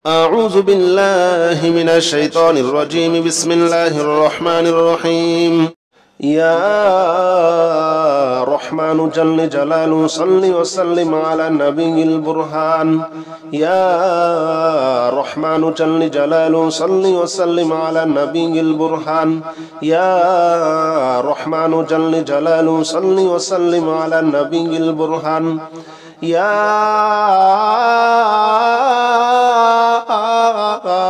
أعوذ بالله من الشيطان الرجيم. بسم الله الرحمن الرحيم. يا رحمن جل جلاله صل وسلم على النبي البرهان. يا رحمن جل جلاله صل وسلم على النبي البرهان. يا رحمن جل جلاله صل وسلم على النبي البرهان. يا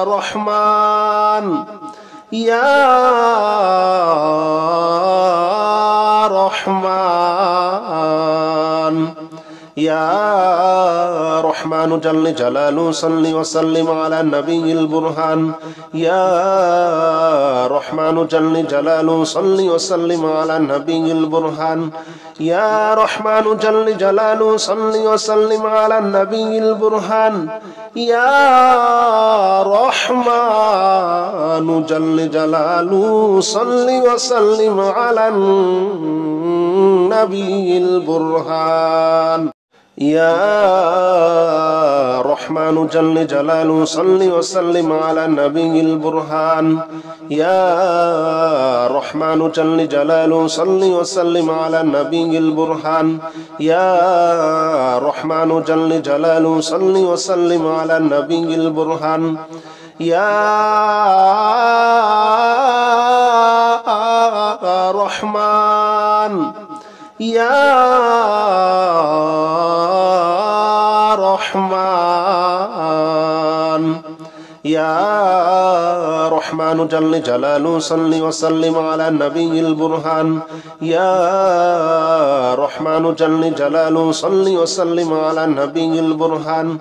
رحمن يا رحمن يا رحمن جل جلاله صل وسلم على النبي البرهان. يا رحمن جل جلاله صل وسلم على النبي البرهان. يا رحمن جل جلاله صل وسلم على النبي البرهان. يا رحمن جل جلاله صل وسلم على النبي البرهان. يا رحمن جل جلاله صل وسلم على النبي البرهان. يا رحمن جل جلاله صل وسلم على النبي البرهان. يا رحمن جل جلاله صل وسلم على النبي البرهان. يا رحمن يا رحمن يا رحمن جل جلاله صل وسلم على النبي البرهان. يا رحمن جل جلاله صل وسلم على النبي البرهان.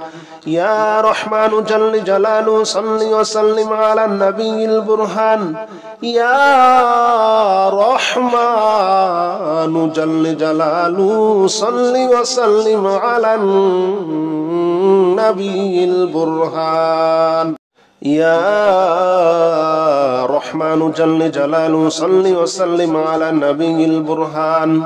يا رحمن جل جلاله صل وسلم على النبي البرهان. يا رحمن جل جلاله صل وسلم على النبي البرهان. يا رحمن جل جلاله صل وسلم على النبي البرهان.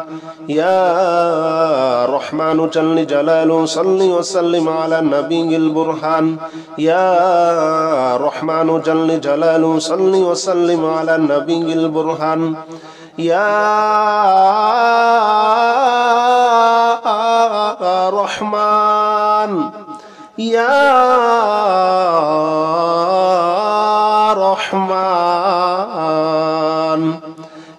يا رحمن جل جلاله صل وسلم على النبي البرهان. يا رحمن جل جلاله صل وسلم على النبي البرهان. يا رحمن يا رحمن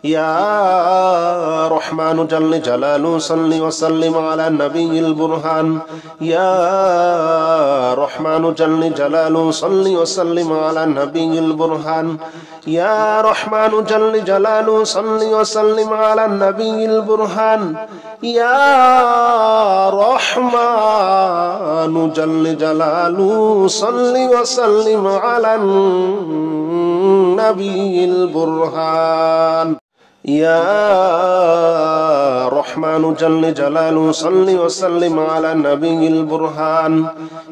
يا رحمن جل جلاله صل وسلم على النبي البرهان. يا رحمن جل جلاله صل وسلم على النبي البرهان. يا رحمن جل جلاله صل وسلم على النبي البرهان. يا رحمن جل جلاله صل وسلم على النبي البرهان. يا رحمن جل جلاله صل وسلم على النبي البرهان.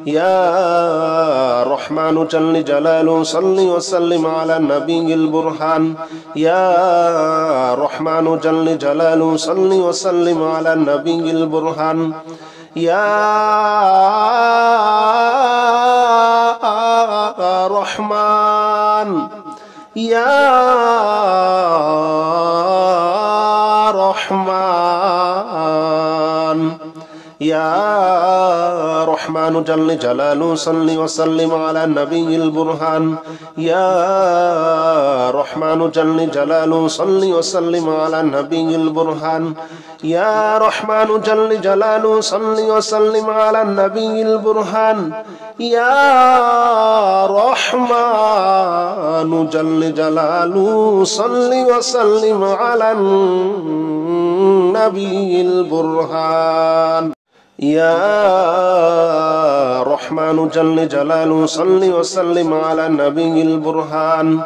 يا رحمن جل جلاله صل وسلم على النبي البرهان. يا رحمن جل جلاله صل وسلم على النبي البرهان. يا رحمن يا رحمن يا رحمن جل جلاله صل وسلم على النبي البرهان. يا رحمن جل جلاله صل وسلم على النبي البرهان. يا رحمن جل جلاله صل وسلم على النبي البرهان. يا رحمن جل جلاله صل وسلم على النبي البرهان. يا رحمن جل جلاله صل وسلم على النبي البرهان.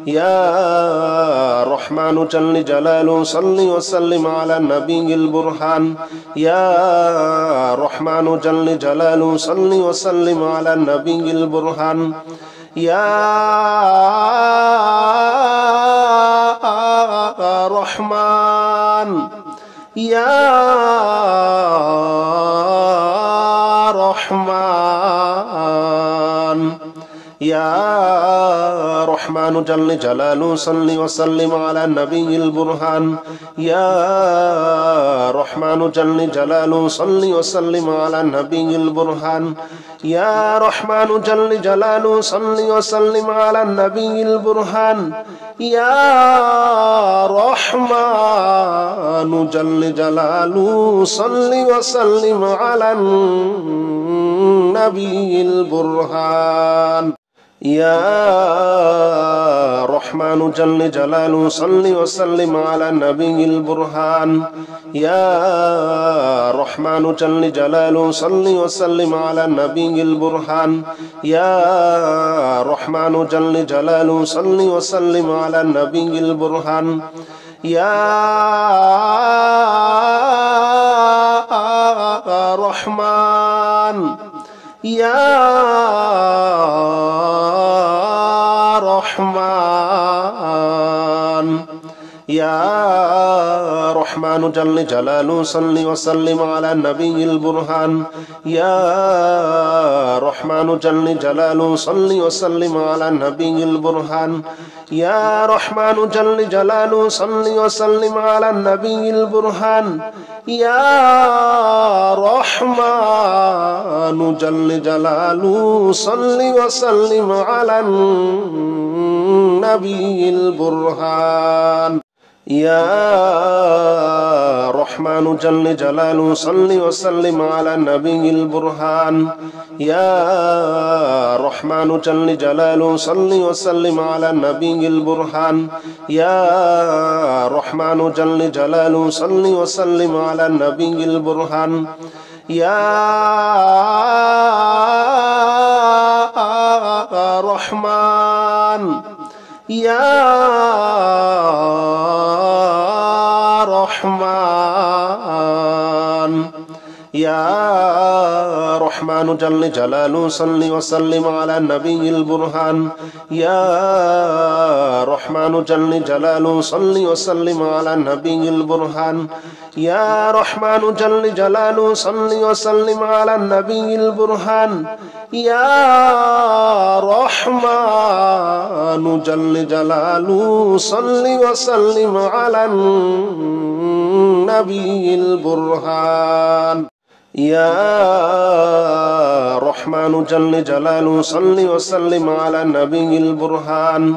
يا رحمن جل جلاله صل وسلم على النبي البرهان. يا رحمن جل جلاله صل وسلم على النبي البرهان. يا رحمن يا رحمن يا رحمن جل جلاله صل وسلم على النبي البرهان يا رحمن جل جلاله صل وسلم على النبي البرهان يا رحمن جل جلاله صل وسلم على النبي البرهان يا رحمن جل جلاله صل وسلم على النبي البرهان يا رحمن جل جلاله صل وسلم على النبي البرهان يا رحمن جل جلاله صل وسلم على النبي البرهان يا رحمن جل جلاله صل وسلم على النبي البرهان يا رحمن يا رحمن يا رحمن جل جلاله صل وسلم على النبي البرهان يا رحمن جل جلاله صل وسلم على النبي البرهان يا رحمن جل جلاله صل وسلم على النبي البرهان يا رحمن جل جلاله صل وسلم على النبي البرهان يا رحمن جل جلاله صل وسلم على النبي البرهان يا رحمن جل جلاله صل وسلم على النبي البرهان يا رحمن جل جلاله صل وسلم على النبي البرهان يا رحمن يا رحمن يا رحمن جل جلاله صل وسلم على النبي البرهان يا رحمن جل جلاله صل وسلم على النبي البرهان يا رحمن جل جلاله صل وسلم على النبي البرهان يا رحمن جل جلاله صل وسلم على النبي البرهان يا رحمن جل جلاله صل وسلم على النبي البرهان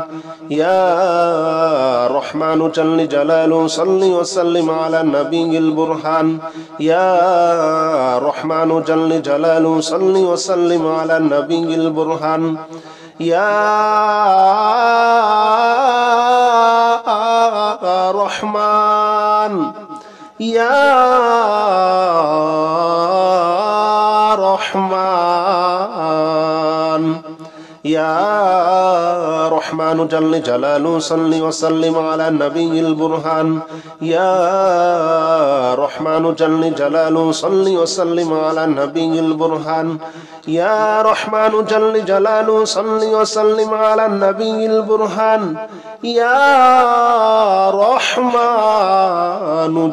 يا رحمن جل جلاله صل وسلم على النبي البرهان يا رحمن جل جلاله صل وسلم على النبي البرهان يا رحمن يا رحمن يا رحمن جل جلاله صل وسلم على النبي البرهان يا رحمن جل جلاله صل وسلم على النبي البرهان يا رحمن جل جلاله صل وسلم على النبي البرهان يا رحمن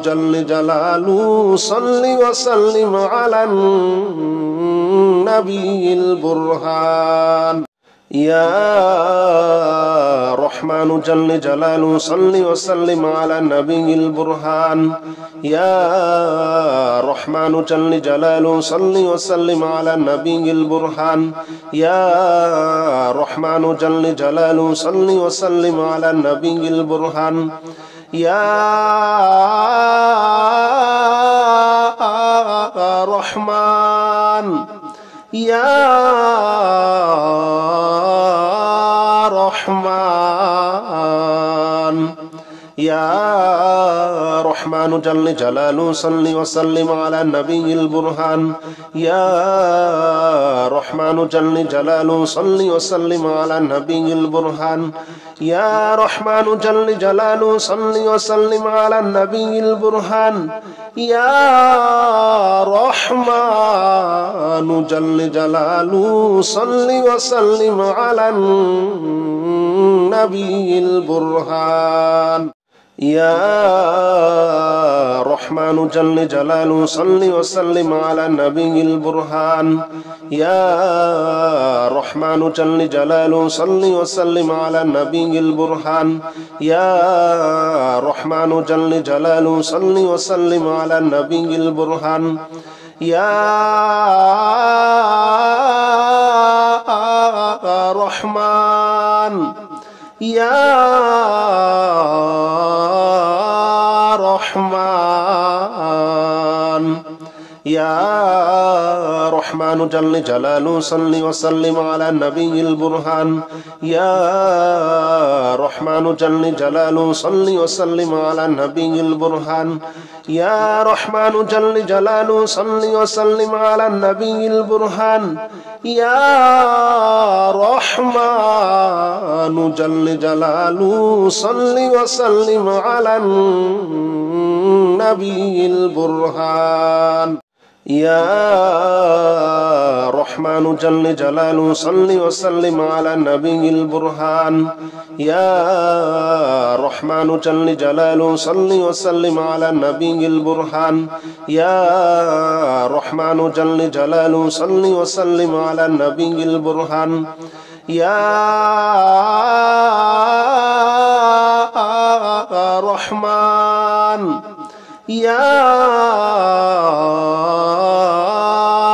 جل جلاله صل وسلم على النبي البرهان يا رحمن جل جلاله صل وسلم على النبي البرهان يا رحمن جل جلاله صل وسلم على النبي البرهان يا رحمن جل جلاله صل وسلم على النبي البرهان يا رحمن يا رحمن يا رحمن جل جلاله صل وسلم على النبي البرهان يا رحمن جل جلاله صل وسلم على النبي البرهان يا رحمن جل جلاله صل وسلم على النبي البرهان يا رحمن جل جلاله صل وسلم على النبي البرهان يا رحمن جل جلاله صل وسلم على النبي البرهان يا رحمن جل جلاله صل وسلم على النبي البرهان يا رحمن جل جلاله صل وسلم على النبي البرهان يا رحمن يا رحمن يا رحمن جل جلاله صل وسلم على النبي البرهان يا رحمن جل جلاله صل وسلم على النبي البرهان يا رحمن جل جلاله صل وسلم على النبي البرهان يا رحمن جل جلاله صل وسلم على النبي البرهان يا رحمن جل جلاله صل وسلم على النبي البرهان يا رحمن جل جلاله صل وسلم على النبي البرهان يا رحمن جل جلاله صل وسلم على النبي البرهان يا رحمن يا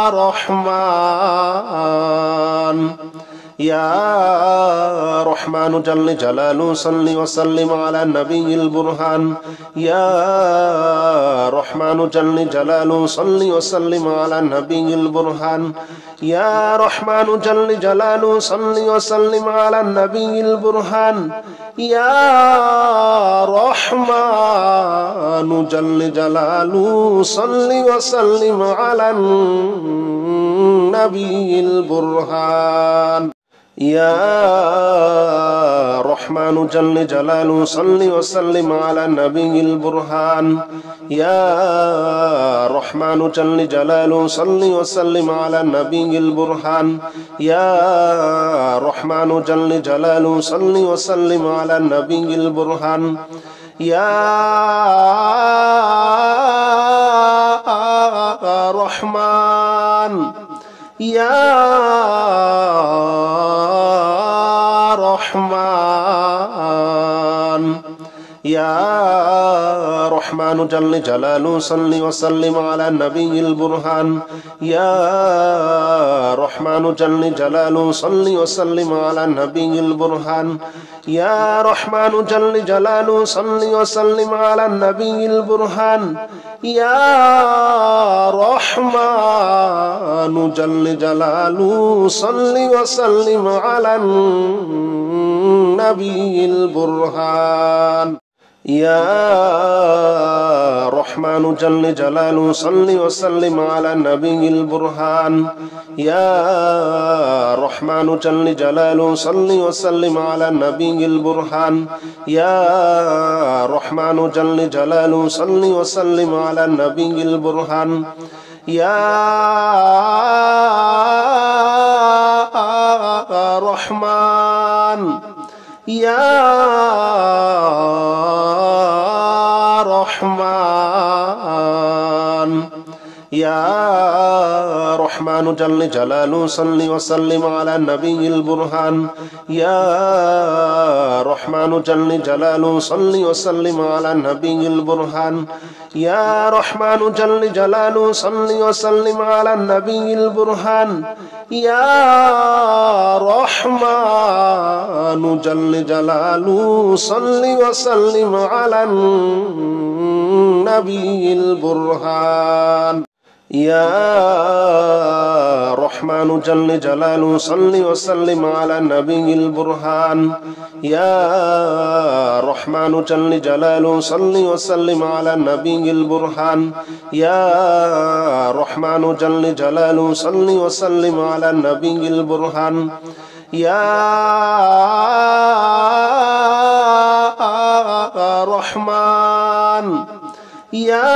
رحمن يا رحمن جل جلاله صل وسلم على النبي البرهان يا رحمن جل جلاله صل وسلم على النبي البرهان يا رحمن جل جلاله صل وسلم على النبي البرهان يا رحمن جل جلاله صل وسلم على النبي البرهان يا رحمن جل جلاله صل وسلم على النبي البرهان يا رحمن جل جلاله صل وسلم على النبي البرهان يا رحمن جل جلاله صل وسلم على النبي البرهان يا رحمن يا رحمن يا رحمن جل جلاله صل وسلم على النبي البرهان يا رحمن جل جلاله صل وسلم على النبي البرهان يا رحمن جل جلاله صل وسلم على النبي البرهان يا رحمن جل جلاله صل وسلم على النبي البرهان يا رحمن جل جلاله صل وسلم على النبي البرهان يا رحمن جل جلاله صل وسلم على النبي البرهان يا رحمن جل جلاله صل وسلم على النبي البرهان يا رحمن يا رحمن يا رحمن جل جلاله صل وسلم على النبي البرهان يا رحمن جل جلاله صل وسلم على النبي البرهان يا رحمن جل جلاله صل وسلم على النبي البرهان يا رحمن جل جلاله صل وسلم على النبي البرهان يا رحمن جل جلاله صل وسلم على النبي البرهان يا رحمن جل جلاله صل وسلم على النبي البرهان يا رحمن جل جلاله صل وسلم على النبي البرهان يا رحمن يا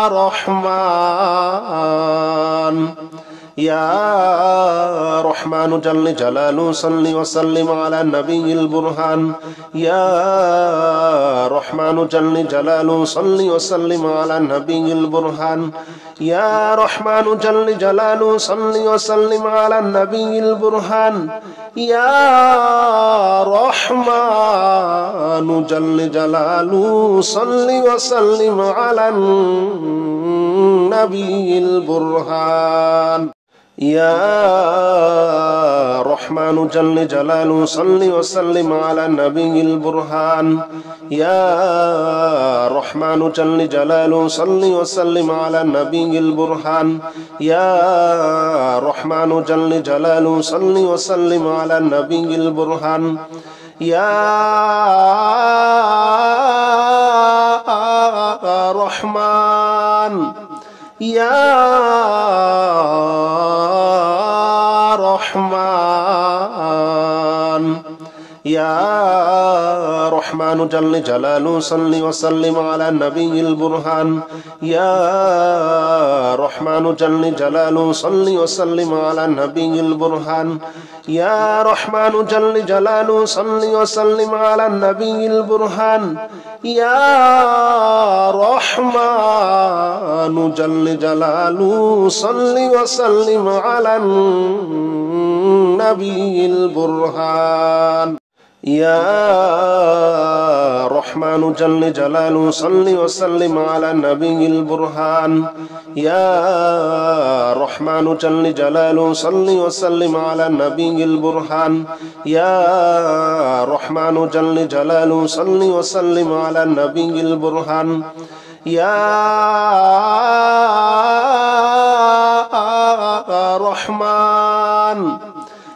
رحمن يا رحمن جل جلاله صل وسلم على النبي البرهان يا رحمن جل جلاله صل وسلم على النبي البرهان يا رحمن جل جلاله صل وسلم على النبي البرهان يا رحمن جل جلاله صل وسلم على النبي البرهان يا رحمن جل جلاله صل وسلم على النبي البرهان يا رحمن جل جلاله صل وسلم على النبي البرهان يا رحمن جل جلاله صل وسلم على النبي البرهان يا رحمن يا رحمن يا رحمن جل جلاله صل وسلم على النبي البرهان يا رحمن جل جلاله صل وسلم على النبي البرهان يا رحمن جل جلاله صل وسلم على النبي البرهان يا رحمن جل جلاله صل وسلم على النبي البرهان يا رحمن جل جلاله صل وسلم على النبي البرهان يا رحمن جل جلاله صل وسلم على النبي البرهان يا رحمن جل جلاله صل وسلم على النبي البرهان يا رحمن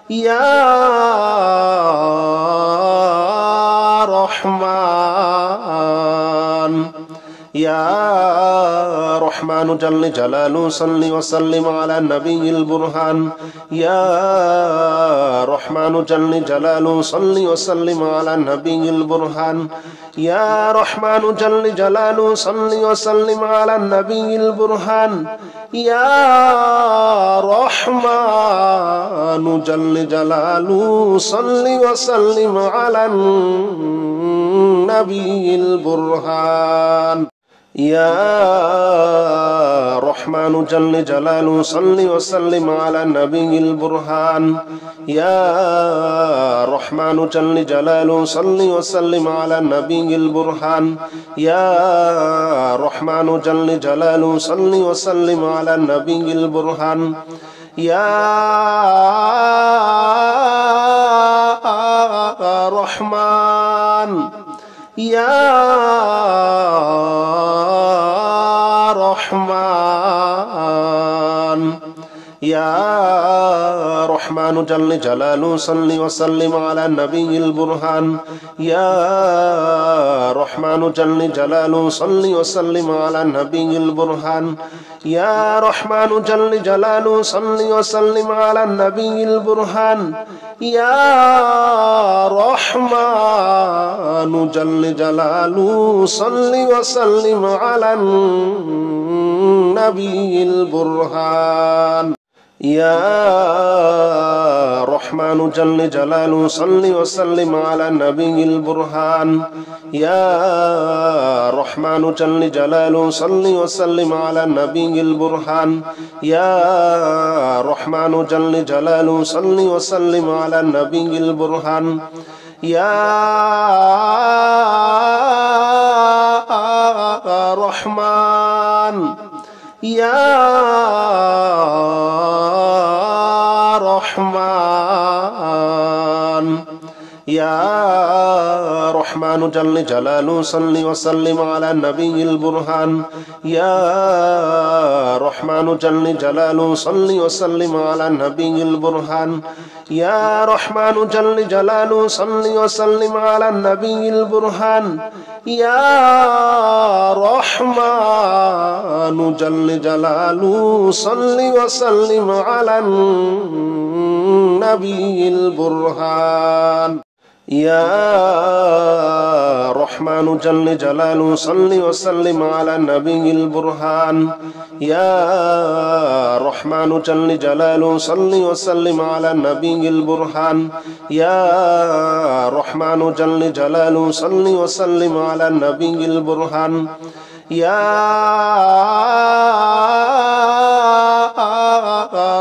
يا رحمن يا رحمن جل جلاله صل وسلم على النبي البرهان يا رحمن جل جلاله صل وسلم على النبي البرهان يا رحمن جل جلاله صل وسلم على النبي البرهان يا رحمن جل جلاله صل وسلم على النبي البرهان يا رحمن جل جلاله صل وسلم على النبي البرهان يا رحمن جل جلاله صل وسلم على النبي البرهان يا رحمن جل جلاله صل وسلم على النبي البرهان يا رحمن يا رحمن يا رحمن جل جلاله صل وسلم على النبي البرهان يا رحمن جل جلاله صل وسلم على النبي البرهان يا رحمن جل جلاله صل وسلم على النبي البرهان يا رحمن جل جلاله صل وسلم على النبي البرهان يا رحمن جل جلاله صل وسلم على النبي البرهان يا رحمن جل جلاله صل وسلم على النبي البرهان يا رحمن جل جلاله صل وسلم على النبي البرهان يا رحمن يا رحمن يا رحمن جل جلاله صل وسلم على النبي البرهان يا رحمن جل جلاله صل وسلم على النبي البرهان يا رحمن جل جلاله صل وسلم على النبي البرهان يا رحمن جل جلاله صل وسلم على النبي البرهان يا رحمن جل جلاله صل وسلم على النبي البرهان يا رحمن جل جلاله صل وسلم على النبي البرهان يا رحمن جل جلاله صل وسلم على النبي البرهان يا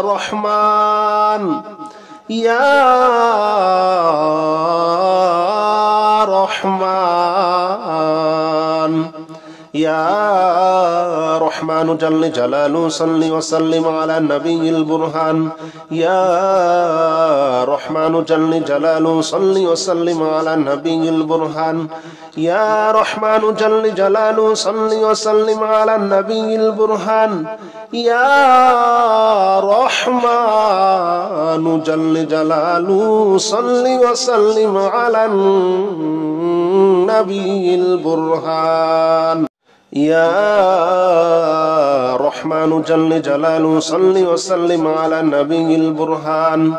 رحمن يا رحمن يا رحمن جل جلاله صل وسلم على النبي البرهان يا رحمن جل جلاله صل وسلم على النبي البرهان يا رحمن جل جلاله صل وسلم على النبي البرهان يا رحمن جل جلاله صل وسلم على النبي البرهان يا رحمن جل جلاله صل وسلم على النبي البرهان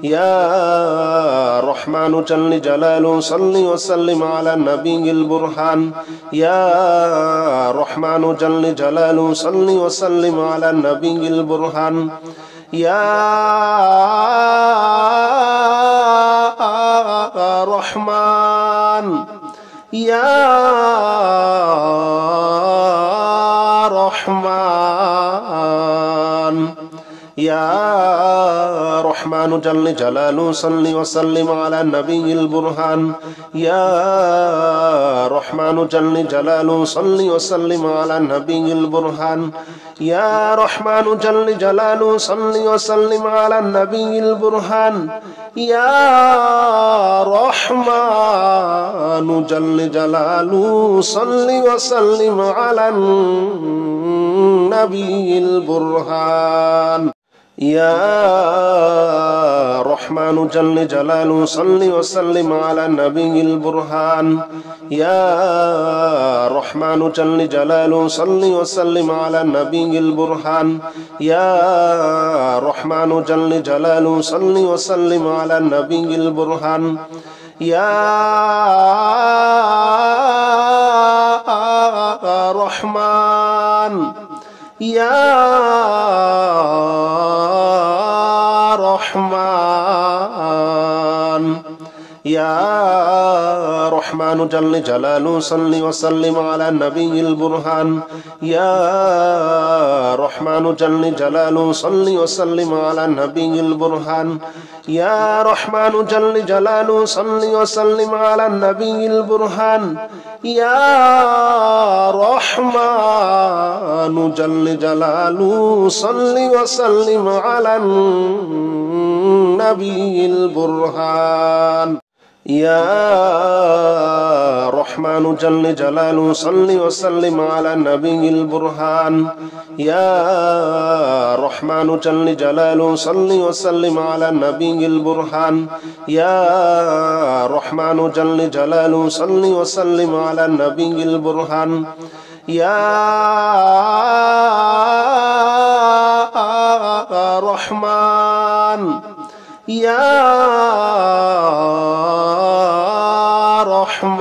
يا رحمن جل جلاله صل وسلم على النبي البرهان يا رحمن جل جلاله صل وسلم على النبي البرهان يا رحمن يا رحمن يا رحمن جل جلاله صل وسلم على النبي البرهان يا رحمن جل جلاله صل وسلم على النبي البرهان يا رحمن جل جلاله صل وسلم على النبي البرهان يا رحمن جل جلاله صل وسلم على النبي البرهان يا رحمن جل جلاله صل وسلم على النبي البرهان يا رحمن جل جلاله صل وسلم على النبي البرهان يا رحمن جل جلاله صل وسلم على النبي البرهان يا رحمن يا رحمن يا رحمن جل جلاله صل وسلم على النبي البرهان يا رحمن جل جلاله صل وسلم على النبي البرهان يا رحمن جل جلاله صل وسلم على النبي البرهان يا رحمن جل جلاله صل وسلم على النبي البرهان يا رحمن جل جلاله صل وسلم على النبي البرهان يا رحمن جل جلاله صل وسلم على النبي البرهان يا رحمن جل جلاله صل وسلم على النبي البرهان يا رحمن يا رحمن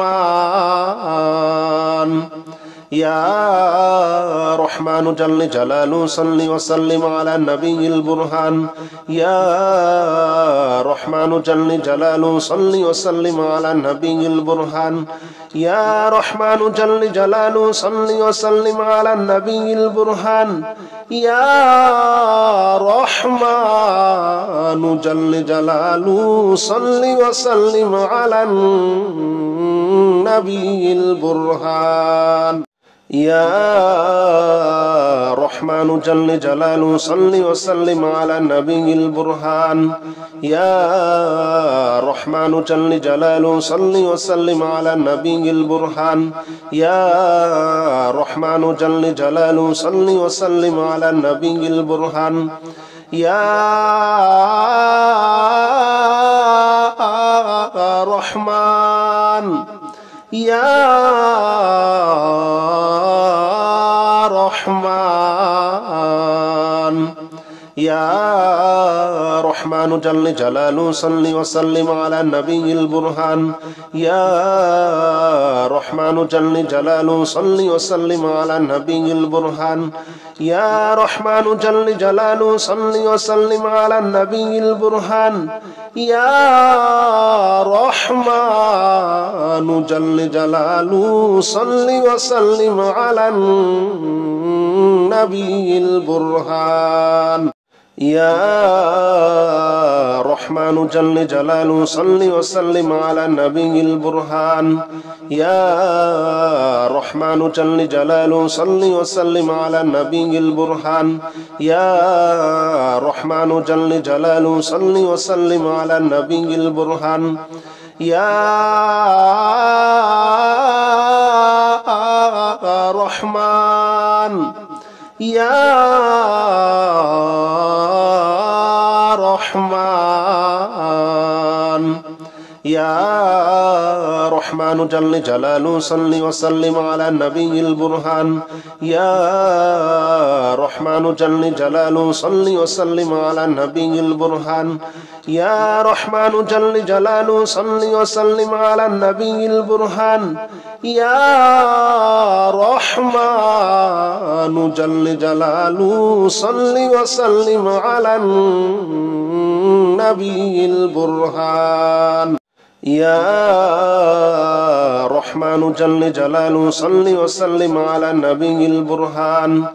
يا رحمن جل جلاله صل وسلم على النبي البرهان يا رحمن جل جلاله صل وسلم على النبي البرهان يا رحمن جل جلاله صل وسلم على النبي البرهان يا رحمن جل جلاله صل وسلم على النبي البرهان يا رحمن جل جلاله صل وسلم على النبي البرهان يا رحمن جل جلاله صل وسلم على النبي البرهان يا رحمن جل جلاله صل وسلم على النبي البرهان يا رحمن يا رحمن يا رحمن جل جلاله صل وسلم على النبي البرهان يا رحمن جل جلاله صل وسلم على النبي البرهان يا رحمن جل جلاله صل وسلم على النبي البرهان يا رحمن جل جلاله صل وسلم على النبي البرهان يا رحمن جل جلاله صل وسلم على النبي البرهان يا رحمن جل جلاله صل وسلم على النبي البرهان يا رحمن جل جلاله صل وسلم على النبي البرهان يا رحمن يا رحمن يا رحمن جل جلاله صل وسلم على النبي البرهان يا رحمن جل جلاله صل وسلم على النبي البرهان يا رحمن جل جلاله صل وسلم على النبي البرهان يا رحمن جل جلاله صل وسلم على النبي البرهان يا رحمن جل جلاله صل وسلم على النبي البرهان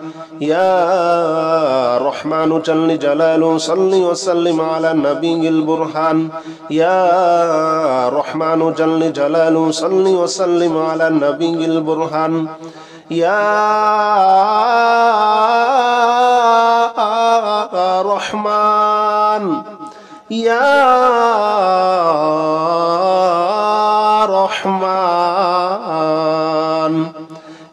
يا رحمن جل جلاله صل وسلم على النبي البرهان يا رحمن جل جلاله صل وسلم على النبي البرهان يا رحمن يا رحمن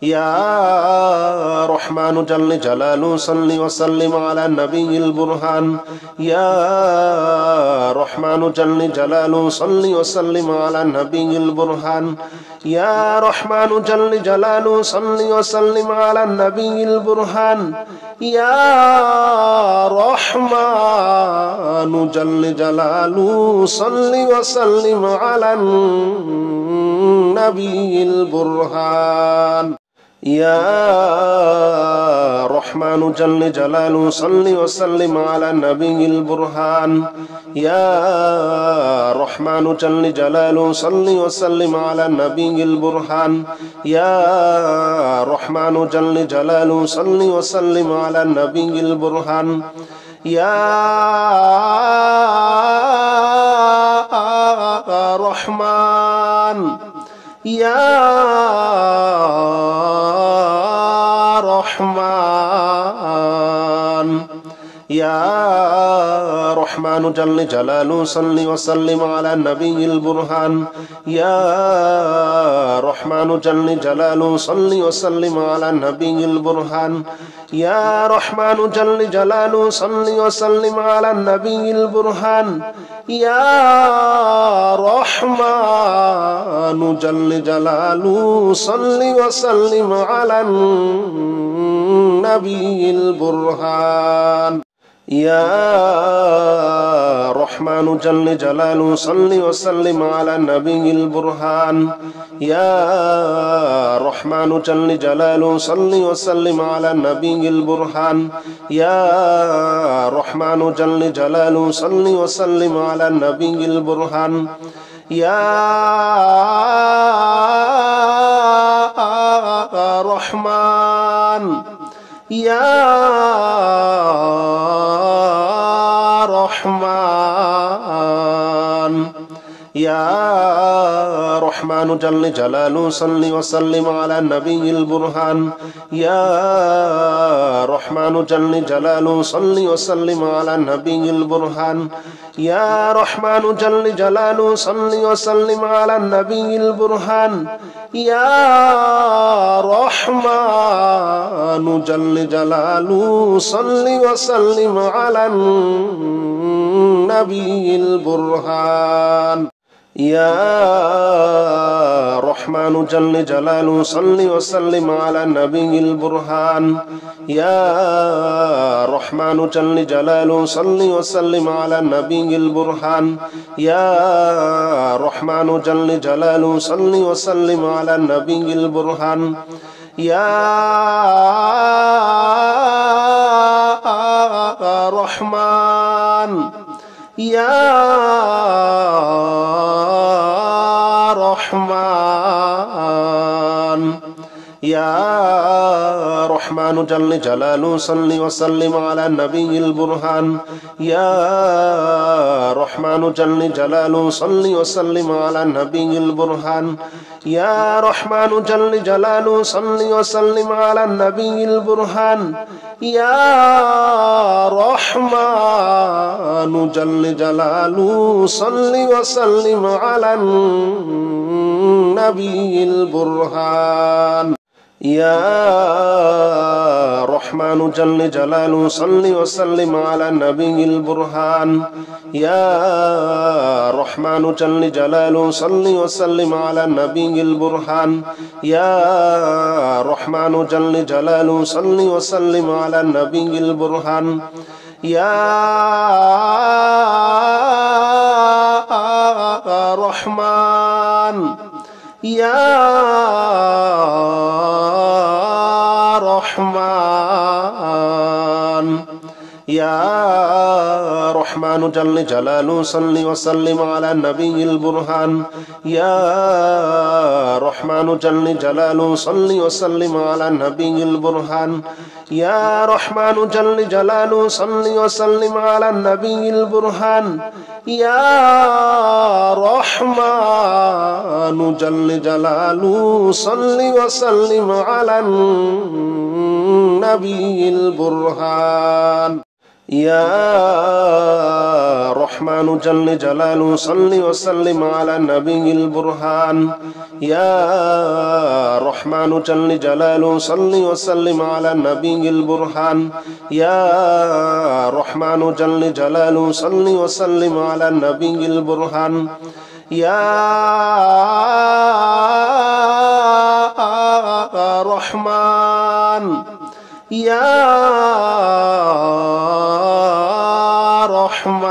يا رحمن جل جلاله صل وسلم على النبي البرهان يا رحمن جل جلاله صل وسلم على النبي البرهان يا رحمن جل جلاله صل وسلم على النبي البرهان يا رحمن جل جلاله صل وسلم على النبي البرهان يا رحمن جل جلاله صل وسلم على النبي البرهان يا رحمن جل جلاله صل وسلم على النبي البرهان يا رحمن جل جلاله صل وسلم على النبي البرهان يا رحمن يا رحمن يا رحمن جل جلاله صل وسلم على النبي البرهان يا رحمن جل جلاله صل وسلم على النبي البرهان يا رحمن جل جلاله صل وسلم على النبي البرهان يا رحمن جل جلاله صل وسلم على النبي البرهان يا رحمن جل جلاله صل وسلم على النبي البرهان يا رحمن جل جلاله صل وسلم على النبي البرهان يا رحمن جل جلاله صل وسلم على النبي البرهان يا رحمن يا رحمن يا رحمن جل جلاله صل وسلم على النبي البرهان يا رحمن جل جلاله صل وسلم على النبي البرهان يا رحمن جل جلاله صل وسلم على النبي البرهان يا رحمن جل جلاله صل وسلم على النبي البرهان يا رحمن جل جلاله صل وسلم على النبي البرهان يا رحمن جل جلاله صل وسلم على النبي البرهان يا رحمن جل جلاله صل وسلم على النبي البرهان يا رحمن يا رحمن يا رحمن جل جلاله صل وسلم على النبي البرهان يا رحمن جل جلاله صل وسلم على النبي البرهان يا رحمن جل جلاله صل وسلم على النبي البرهان يا رحمن جل جلاله صل وسلم على النبي البرهان يا رحمن جل جلاله صل وسلم على النبي البرهان يا رحمن جل جلاله صل وسلم على النبي البرهان يا رحمن جل جلاله صل وسلم على النبي البرهان يا رحمن يا رحمن يا رحمن جل جلاله صل وسلم على النبي البرهان يا رحمن جل جلاله صل وسلم على النبي البرهان يا رحمن جل جلاله صل وسلم على النبي البرهان يا رحمن جل جلاله صل وسلم على النبي البرهان يا رحمن جل جلاله صل وسلم على النبي البرهان يا رحمن جل جلاله صل وسلم على النبي البرهان يا رحمن جل جلاله صل وسلم على النبي البرهان يا رحمن يا رحمن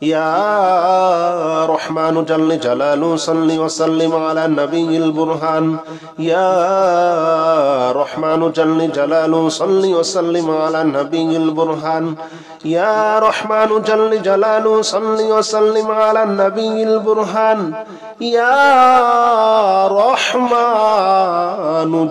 يا رحمن جل جلاله صل وسلم على النبي البرهان يا رحمن جل جلاله صل وسلم على النبي البرهان يا رحمن جل جلاله صل وسلم على النبي البرهان يا رحمن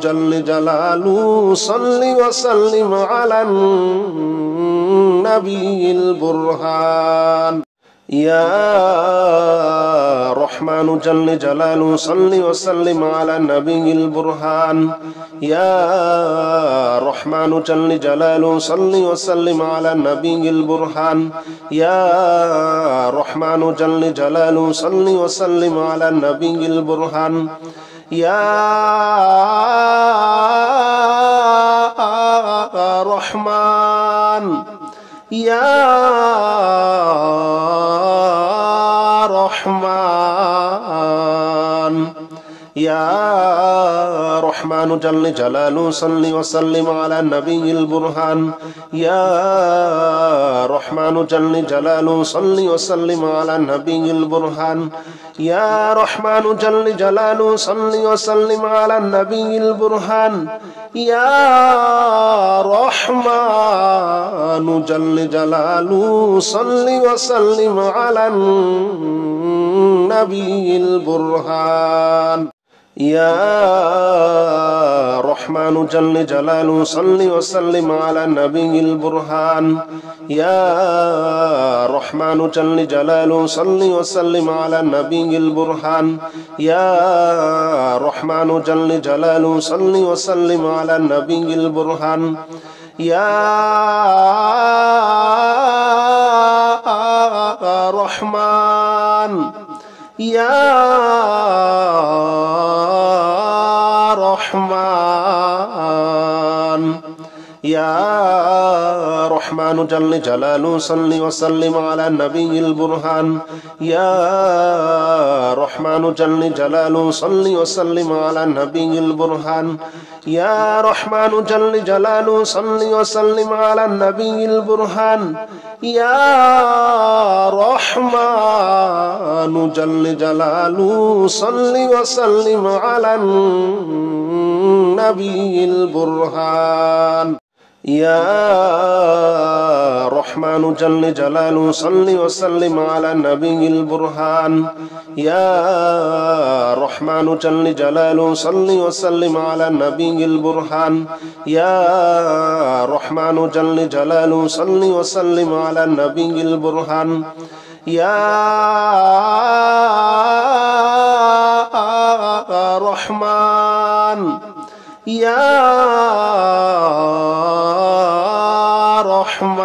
جل جلاله صل وسلم على النبي البرهان يا رحمن جل جلاله صل وسلم على النبي البرهان يا رحمن جل جلاله صل وسلم على النبي البرهان يا رحمن جل جلاله صل وسلم على النبي البرهان يا رحمن يا رحمن يا رحمن جل جلاله صل وسلم على النبي البرهان يا رحمن جل جلاله صل وسلم على النبي البرهان يا رحمن يا رحمن يا رحمن يا رحمن يا رحمن يا رحمن يا رحمن يا رحمن يا رحمن يا رحمن جل جلاله صل وسلم على النبي البرهان يا رحمن جل جلاله صل وسلم على النبي البرهان يا رحمن جل جلاله صل وسلم على النبي البرهان يا رحمن جل جلاله صل وسلم على النبي البرهان يا رحمن جل جلاله صل وسلم على النبي البرهان يا رحمن جل جلاله صل وسلم على النبي البرهان يا رحمن جل جلاله صل وسلم على النبي البرهان يا رحمن يا رحمن يا رحمن رحمن جل جلاله صل وسلم على النبي البرهان يا رحمن جل جلاله صل وسلم على النبي البرهان يا رحمن جل جلاله صل وسلم على النبي البرهان يا رحمن جل جلاله صل وسلم على النبي البرهان يا رحمن جل جلاله صل وسلم على النبي البرهان يا رحمن جل جلاله صل وسلم على النبي البرهان يا رحمن جل جلاله صل وسلم على النبي البرهان يا رحمن يا رحمن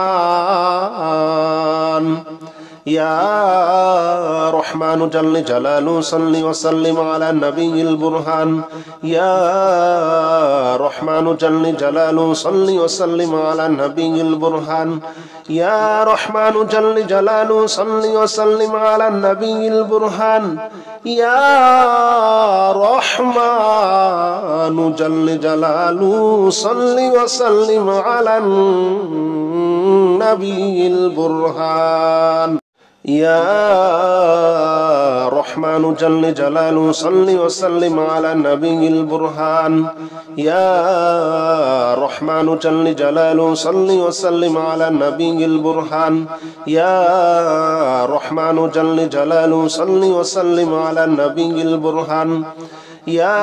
يا رحمن جل جلاله صل وسلم على النبي البرهان يا رحمن جل جلاله صل وسلم على النبي البرهان يا رحمن جل جلاله صل وسلم على النبي البرهان يا رحمن جل جلاله صل وسلم على النبي البرهان يا رحمن جل جلاله صل وسلم على النبي البرهان يا رحمن جل جلاله صل وسلم على النبي البرهان يا رحمن جل جلاله صل وسلم على النبي البرهان يا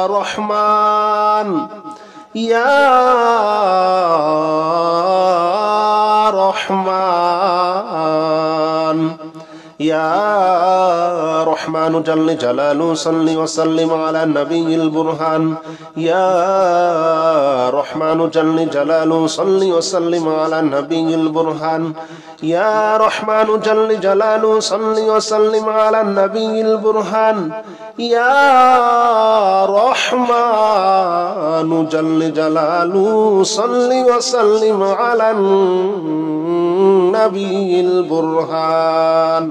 رحمن يا رحمن يا رحمن جل جلاله صل وسلم على النبي البرهان يا رحمن جل جلاله صل وسلم على النبي البرهان يا رحمن جل جلاله صل وسلم على النبي البرهان يا رحمن جل جلاله صل وسلم على النبي البرهان